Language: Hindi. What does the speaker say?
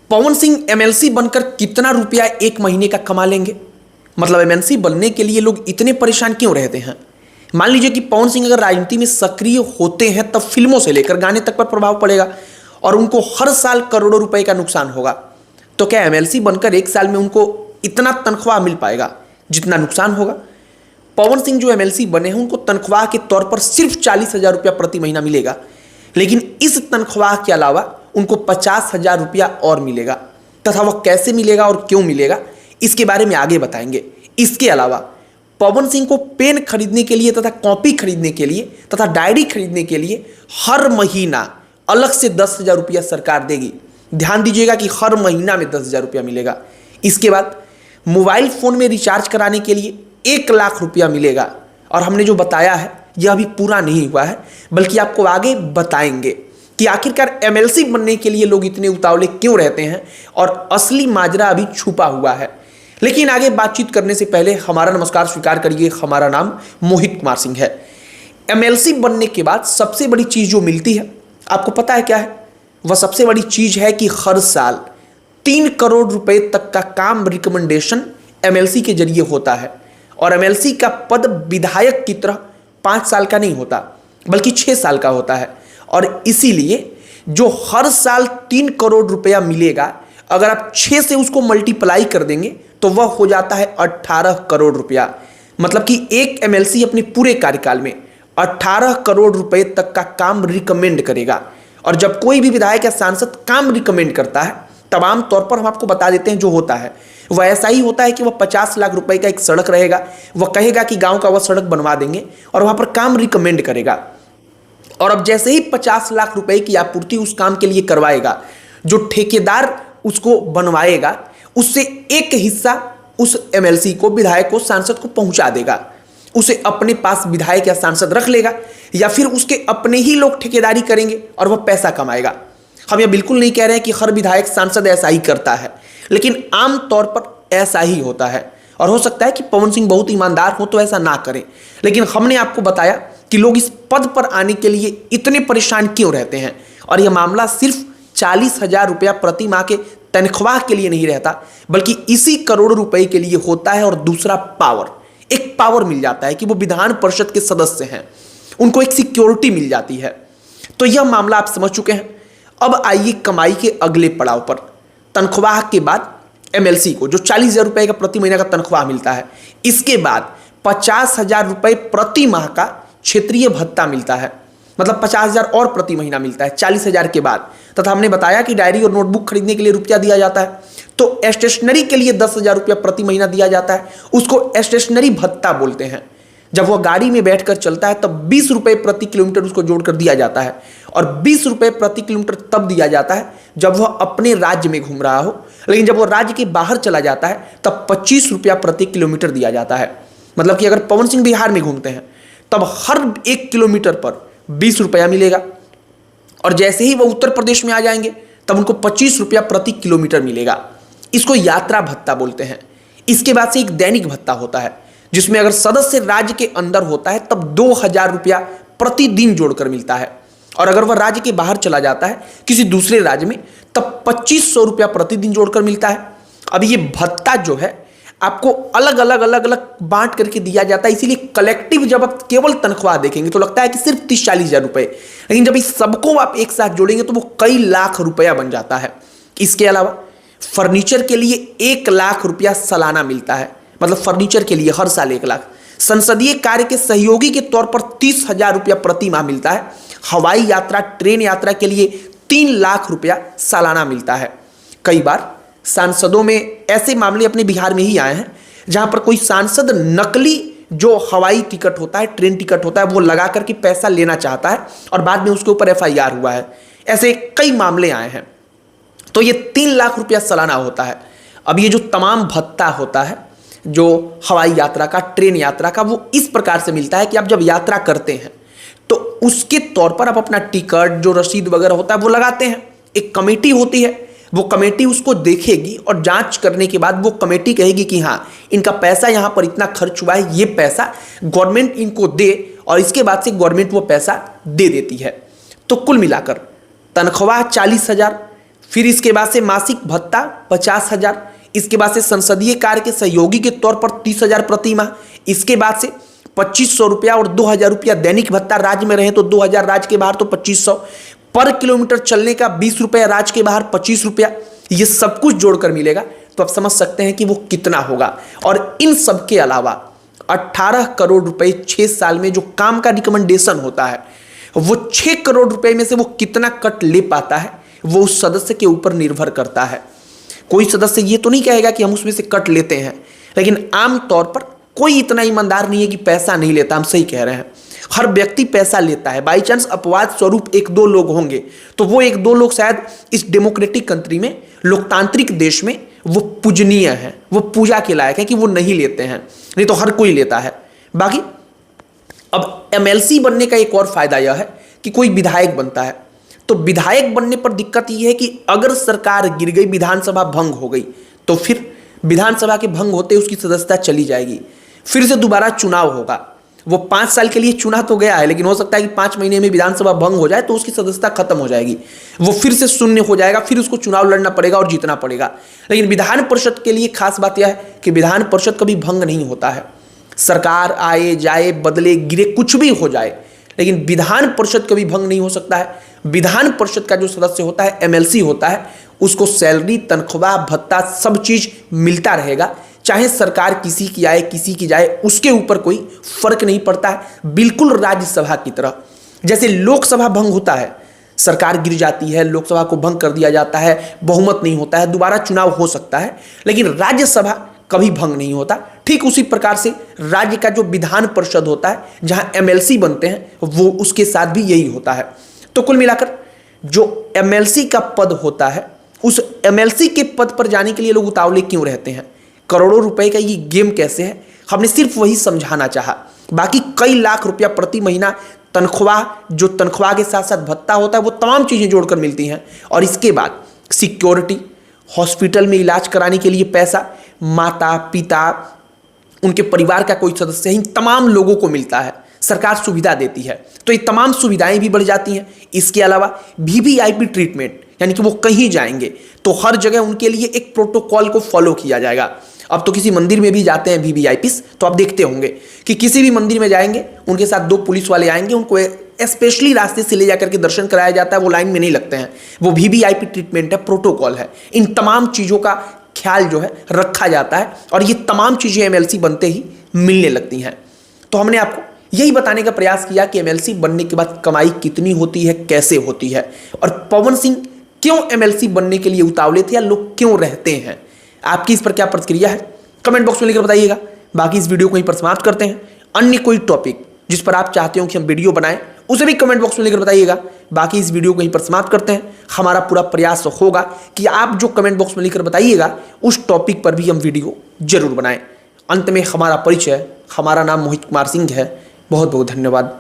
पवन सिंह एमएलसी बनकर कितना रुपया एक महीने का कमा लेंगे? मतलब एमएलसी बनने के लिए लोग इतने परेशान क्यों रहते हैं? मान लीजिए कि पवन सिंह अगर राजनीति में सक्रिय होते हैं तब फिल्मों से लेकर गाने तक पर प्रभाव पड़ेगा और उनको हर साल करोड़ों रुपए का नुकसान होगा। तो क्या एमएलसी बनकर एक साल में उनको इतना तनख्वाह मिल पाएगा जितना नुकसान होगा? पवन सिंह जो एमएलसी बने हैं उनको तनख्वाह के तौर पर सिर्फ 40,000 रुपया प्रति महीना मिलेगा, लेकिन इस तनख्वाह के अलावा उनको 50,000 रुपया और मिलेगा। तथा वह कैसे मिलेगा और क्यों मिलेगा इसके बारे में आगे बताएंगे। इसके अलावा पवन सिंह को पेन खरीदने के लिए तथा कॉपी खरीदने के लिए तथा डायरी खरीदने के लिए हर महीना अलग से 10,000 रुपया सरकार देगी। ध्यान दीजिएगा कि हर महीना में 10,000 रुपया मिलेगा। इसके बाद मोबाइल फोन में रिचार्ज कराने के लिए 1 लाख रुपया मिलेगा। और हमने जो बताया है यह अभी पूरा नहीं हुआ है, बल्कि आपको आगे बताएंगे कि आखिरकार एमएलसी बनने के लिए लोग इतने उतावले क्यों रहते हैं और असली माजरा अभी छुपा हुआ है। लेकिन आगे बातचीत करने से पहले हमारा नमस्कार स्वीकार करिए। हमारा नाम मोहित कुमार सिंह है। एमएलसी बनने के बाद सबसे बड़ी चीज जो मिलती है आपको पता है क्या है? वह सबसे बड़ी चीज है कि हर साल 3 करोड़ रुपए तक का काम रिकमेंडेशन एमएलसी के जरिए होता है। और एमएलसी का पद विधायक की तरह 5 साल का नहीं होता बल्कि 6 साल का होता है। और इसीलिए जो हर साल 3 करोड़ रुपया मिलेगा, अगर आप 6 से उसको मल्टीप्लाई कर देंगे तो वह हो जाता है 18 करोड़ रुपया। मतलब कि एक एमएलसी अपने पूरे कार्यकाल में 18 करोड़ रुपए तक का काम रिकमेंड करेगा। और जब कोई भी विधायक या सांसद काम रिकमेंड करता है तब आम तौर पर हम आपको बता देते हैं जो होता है वह ऐसा ही होता है कि वह 50 लाख रुपए का एक सड़क रहेगा, वह कहेगा कि गांव का वह सड़क बनवा देंगे और वहां पर काम रिकमेंड करेगा। और अब जैसे ही 50 लाख रुपए की आपूर्ति उस काम के लिए करवाएगा, जो ठेकेदार उसको बनवाएगा उससे एक हिस्सा उस एमएलसी को, विधायक को, सांसद को पहुंचा देगा। उसे अपने पास विधायक या सांसद रख लेगा या फिर उसके अपने ही लोग ठेकेदारी करेंगे और वह पैसा कमाएगा। हम यह बिल्कुल नहीं कह रहे हैं कि हर विधायक सांसद ऐसा ही करता है, लेकिन आम तौर पर ऐसा ही होता है। और हो सकता है कि पवन सिंह बहुत ईमानदार हो तो ऐसा ना करें, लेकिन हमने आपको बताया कि लोग इस पद पर आने के लिए इतने परेशान क्यों रहते हैं। और यह मामला सिर्फ 40,000 रुपया प्रति माह के तनख्वाह के लिए नहीं रहता, बल्कि इसी करोड़ रुपए के लिए होता है। और दूसरा पावर, एक पावर मिल जाता है कि वो विधान परिषद के सदस्य हैं, उनको एक सिक्योरिटी मिल जाती है। तो यह मामला आप समझ चुके हैं। अब आइए कमाई के अगले पड़ाव पर। तनख्वाह के बाद एमएलसी को जो 40,000 रुपए का प्रति महीना का तनख्वाह मिलता है, इसके बाद 50,000 रुपए प्रति माह का क्षेत्रीय भत्ता मिलता है। मतलब 50,000 और प्रति महीना मिलता है 40,000 के बाद। तथा हमने बताया कि डायरी और नोटबुक खरीदने के लिए रुपया दिया जाता है। तो स्टेशनरी के लिए 10,000 रुपया प्रति महीना दिया जाता है, उसको स्टेशनरी भत्ता बोलते हैं। जब वह गाड़ी में बैठकर चलता है तब 20 रुपए प्रति किलोमीटर उसको जोड़कर दिया जाता है। और 20 रुपए प्रति किलोमीटर तब दिया जाता है जब वह अपने राज्य में घूम रहा हो, लेकिन जब वह राज्य के बाहर चला जाता है तब 25 रुपया प्रति किलोमीटर दिया जाता है। मतलब कि अगर पवन सिंह बिहार में घूमते हैं तब हर 1 किलोमीटर पर 20 रुपया मिलेगा। और जैसे ही वह उत्तर प्रदेश में आ जाएंगे तब उनको 25 रुपया प्रति किलोमीटर मिलेगा। इसको यात्रा भत्ता बोलते हैं। इसके बाद से एक दैनिक भत्ता होता है, जिसमें अगर सदस्य राज्य के अंदर होता है तब 2,000 रुपया प्रतिदिन जोड़कर मिलता है। और अगर वह राज्य के बाहर चला जाता है किसी दूसरे राज्य में तब 2,500 रुपया प्रतिदिन जोड़कर मिलता है। अब ये भत्ता जो है आपको अलग अलग बांट करके दिया जाता है, इसीलिए कलेक्टिव जब आप केवल तनख्वाह देखेंगे तो लगता है कि सिर्फ 30-40,000 रुपए, लेकिन जब इस सबको आप एक साथ जोड़ेंगे तो वो कई लाख रुपया बन जाता है। इसके अलावा फर्नीचर के लिए 1 लाख रुपया सालाना मिलता है। मतलब फर्नीचर के लिए हर साल 1 लाख। संसदीय कार्य के सहयोगी के तौर पर 30,000 रुपया प्रति माह मिलता है। हवाई यात्रा, ट्रेन यात्रा के लिए 3 लाख रुपया सालाना मिलता है। कई बार सांसदों में ऐसे मामले अपने बिहार में ही आए हैं जहां पर कोई सांसद नकली जो हवाई टिकट होता है, ट्रेन टिकट होता है, वो लगा करके पैसा लेना चाहता है और बाद में उसके ऊपर एफआईआर हुआ है। ऐसे कई मामले आए हैं। तो ये 3 लाख रुपया सालाना होता है। अब ये जो तमाम भत्ता होता है, जो हवाई यात्रा का, ट्रेन यात्रा का, वो इस प्रकार से मिलता है कि आप जब यात्रा करते हैं तो उसके तौर पर आप अपना टिकट, जो रसीद वगैरह होता है वो लगाते हैं। एक कमेटी होती है, वो कमेटी उसको देखेगी और जांच करने के बाद वो कमेटी कहेगी कि हाँ, इनका पैसा यहाँ पर इतना खर्च हुआ है, ये पैसा गवर्नमेंट इनको दे, और इसके बाद से गवर्नमेंट वो पैसा दे देती है। तो कुल मिलाकर तनख्वाह 40,000, फिर इसके बाद से मासिक भत्ता 50,000, इसके बाद से संसदीय कार्य के सहयोगी के तौर पर 30,000 प्रति माह, इसके बाद से 2,500 रुपया और 2,000 रुपया दैनिक भत्ता, राज्य में रहे तो 2,000, राज्य के बाहर तो 2,500, पर किलोमीटर चलने का 20 रुपया, राज्य के बाहर 25 रुपया, ये सब कुछ जोड़कर मिलेगा। तो आप समझ सकते हैं कि वो कितना होगा। और इन सब के अलावा 18 करोड़ रुपए 6 साल में जो काम का रिकमेंडेशन होता है, वो 6 करोड़ रुपए में से वो कितना कट ले पाता है, वो उस सदस्य के ऊपर निर्भर करता है। कोई सदस्य ये तो नहीं कहेगा कि हम उसमें से कट लेते हैं, लेकिन आमतौर पर कोई इतना ईमानदार नहीं है कि पैसा नहीं लेता। हम सही कह रहे हैं, हर व्यक्ति पैसा लेता है। बाई चांस अपवाद स्वरूप 1-2 लोग होंगे, तो वो 1-2 लोग शायद इस डेमोक्रेटिक कंट्री में, लोकतांत्रिक देश में वो पूजनीय है, वो पूजा के लायक है कि वो नहीं लेते हैं, नहीं तो हर कोई लेता है। बाकी अब एमएलसी बनने का एक और फायदा यह है कि कोई विधायक बनता है, तो विधायक बनने पर दिक्कत यह है कि अगर सरकार गिर गई, विधानसभा भंग हो गई, तो फिर विधानसभा के भंग होते उसकी सदस्यता चली जाएगी, फिर से दोबारा चुनाव होगा। वो 5 साल के लिए चुना तो गया है, लेकिन हो सकता है कि 5 महीने में विधानसभा भंग हो जाए तो उसकी सदस्यता खत्म हो जाएगी, वो फिर से शून्य हो जाएगा, फिर उसको चुनाव लड़ना पड़ेगा और जीतना पड़ेगा। लेकिन विधान परिषद के लिए खास बात यह है कि विधान परिषद कभी भंग नहीं होता है। सरकार आए जाए, बदले गिरे, कुछ भी हो जाए, लेकिन विधान परिषद कभी भंग नहीं हो सकता है। विधान परिषद का जो सदस्य होता है, एमएलसी होता है, उसको सैलरी, तनख्वाह, भत्ता सब चीज मिलता रहेगा। चाहे सरकार किसी की आए किसी की जाए, उसके ऊपर कोई फर्क नहीं पड़ता है। बिल्कुल राज्यसभा की तरह, जैसे लोकसभा भंग होता है, सरकार गिर जाती है, लोकसभा को भंग कर दिया जाता है, बहुमत नहीं होता है, दोबारा चुनाव हो सकता है, लेकिन राज्यसभा कभी भंग नहीं होता। ठीक उसी प्रकार से राज्य का जो विधान परिषद होता है, जहां एमएलसी बनते हैं, वो उसके साथ भी यही होता है। तो कुल मिलाकर जो एमएलसी का पद होता है, उस एमएलसी के पद पर जाने के लिए लोग उतावले क्यों रहते हैं, करोड़ों रुपए का ये गेम कैसे है, हमने सिर्फ वही समझाना चाहा। बाकी कई लाख रुपया प्रति महीना तनख्वाह, जो तनख्वाह के साथ साथ भत्ता होता है, वो तमाम चीजें जोड़कर मिलती हैं। और इसके बाद सिक्योरिटी, हॉस्पिटल में इलाज कराने के लिए पैसा, माता पिता, उनके परिवार का कोई सदस्य, इन तमाम लोगों को मिलता है, सरकार सुविधा देती है, तो ये तमाम सुविधाएं भी बढ़ जाती हैं। इसके अलावा वीवीआईपी ट्रीटमेंट, यानी कि वो कहीं जाएंगे तो हर जगह उनके लिए एक प्रोटोकॉल को फॉलो किया जाएगा। अब तो किसी मंदिर में भी जाते हैं वीवीआईपीस, तो आप देखते होंगे कि किसी भी मंदिर में जाएंगे, उनके साथ 2 पुलिस वाले आएंगे, उनको स्पेशली रास्ते से ले जाकर के दर्शन कराया जाता है, वो लाइन में नहीं लगते हैं। वो वीवीआईपी ट्रीटमेंट है, प्रोटोकॉल है। इन तमाम चीज़ों का ख्याल जो है रखा जाता है, और ये तमाम चीज़ें एमएलसी बनते ही मिलने लगती हैं। तो हमने आपको यही बताने का प्रयास किया कि एमएलसी बनने के बाद कमाई कितनी होती है, कैसे होती है, और पवन सिंह क्यों एमएलसी बनने के लिए उतावले थे, या लोग क्यों रहते हैं। आपकी इस पर क्या प्रतिक्रिया है, कमेंट बॉक्स में लिखकर बताइएगा। बाकी इस वीडियो को यहीं पर समाप्त करते हैं। अन्य कोई टॉपिक जिस पर आप चाहते हो कि हम वीडियो बनाएं, उसे भी कमेंट बॉक्स में लिखकर बताइएगा। बाकी इस वीडियो को यहीं पर समाप्त करते हैं। हमारा पूरा प्रयास होगा कि आप जो कमेंट बॉक्स में लिखकर बताइएगा, उस टॉपिक पर भी हम वीडियो जरूर बनाएं। अंत में हमारा परिचय, हमारा नाम मोहित कुमार सिंह है। बहुत बहुत धन्यवाद।